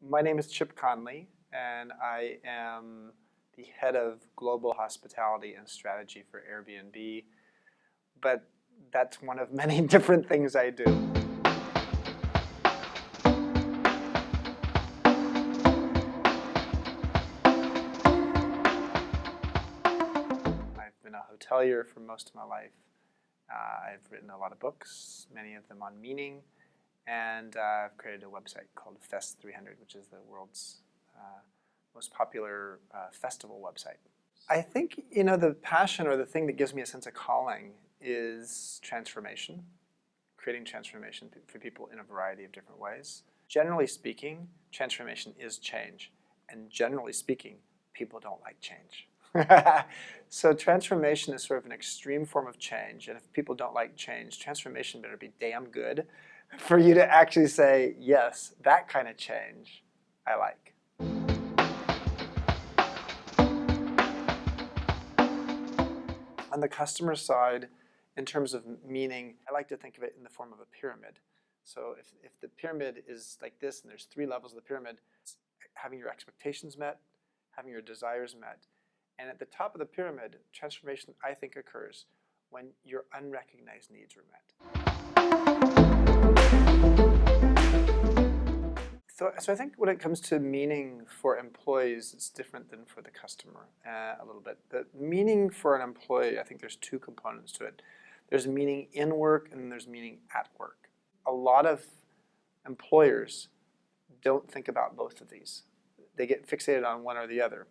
My name is Chip Conley, and I am the head of global hospitality and strategy for AirBnB, but that's one of many different things I do. I've been a hotelier for most of my life. I've written a lot of books, many of them on meaning, and I've created a website called Fest 300, which is the world's most popular festival website. I think, the passion or the thing that gives me a sense of calling is transformation, creating transformation for people in a variety of different ways. Generally speaking, transformation is change, and generally speaking, people don't like change. So transformation is sort of an extreme form of change, and if people don't like change, transformation better be damn good for you to actually say, yes, that kind of change I like. On the customer side, in terms of meaning, I like to think of it in the form of a pyramid. So if the pyramid is like this, and there's 3 levels of the pyramid, it's having your expectations met, having your desires met. And at the top of the pyramid, transformation, I think, occurs when your unrecognized needs are met. So I think when it comes to meaning for employees, it's different than for the customer a little bit. The meaning for an employee, I think there's 2 components to it. There's meaning in work and there's meaning at work. A lot of employers don't think about both of these. They get fixated on one or the other.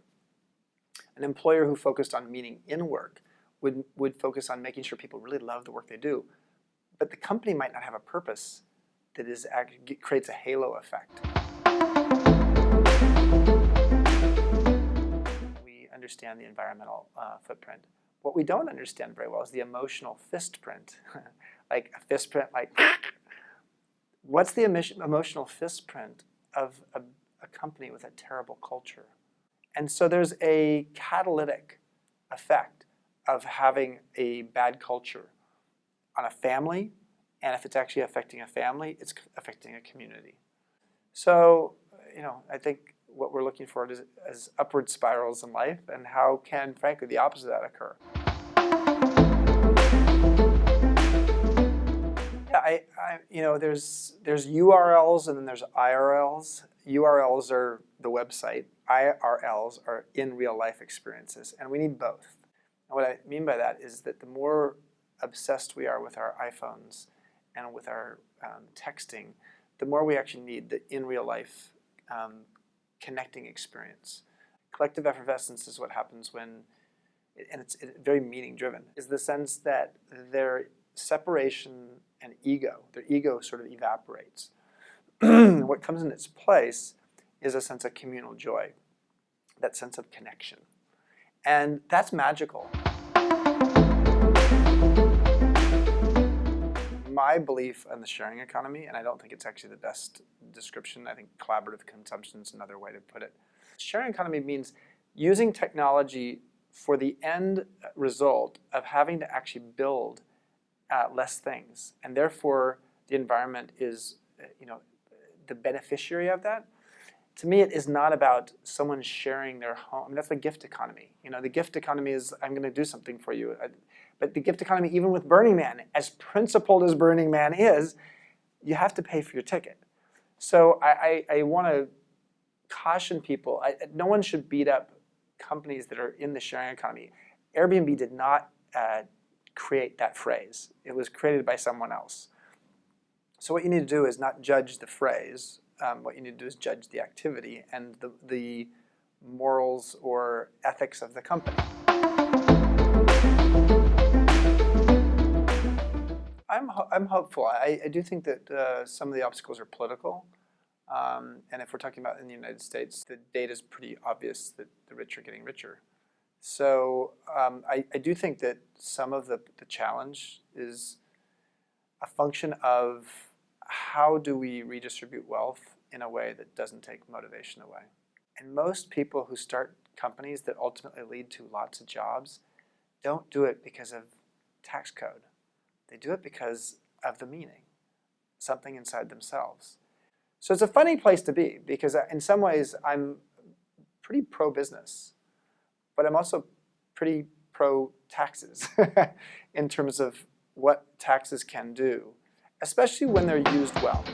An employer who focused on meaning in work would focus on making sure people really love the work they do. But the company might not have a purpose that creates a halo effect. We understand the environmental footprint. What we don't understand very well is the emotional fist print. Like a fist print, like, what's the emotional fist print of a company with a terrible culture? And so there's a catalytic effect of having a bad culture on a family, and if it's actually affecting a family, it's affecting a community. So, I think what we're looking for is upward spirals in life, and how can, frankly, the opposite of that occur? Yeah, there's URLs and then there's IRLs. URLs are the website. IRLs are in real life experiences, and we need both. And what I mean by that is that the more obsessed we are with our iPhones and with our texting, the more we actually need the in real life connecting experience. Collective effervescence is what happens when, and it's very meaning driven, is the sense that their separation and their ego sort of evaporates. What comes in its place is a sense of communal joy, that sense of connection. And that's magical. My belief in the sharing economy, and I don't think it's actually the best description, I think collaborative consumption is another way to put it. Sharing economy means using technology for the end result of having to actually build less things, and therefore the environment is, the beneficiary of that. To me, it is not about someone sharing their home. That's the gift economy. The gift economy is, I'm going to do something for you. But the gift economy, even with Burning Man, as principled as Burning Man is, you have to pay for your ticket. So I want to caution people. No one should beat up companies that are in the sharing economy. Airbnb did not create that phrase. It was created by someone else. So what you need to do is not judge the phrase. What you need to do is judge the activity and the morals or ethics of the company. I'm hopeful. I do think that some of the obstacles are political. And if we're talking about in the United States, the data is pretty obvious that the rich are getting richer. So I do think that some of the challenge is a function of how do we redistribute wealth in a way that doesn't take motivation away. And most people who start companies that ultimately lead to lots of jobs don't do it because of tax code. They do it because of the meaning, something inside themselves. So it's a funny place to be, because in some ways I'm pretty pro-business, but I'm also pretty pro-taxes in terms of what taxes can do, especially when they're used well.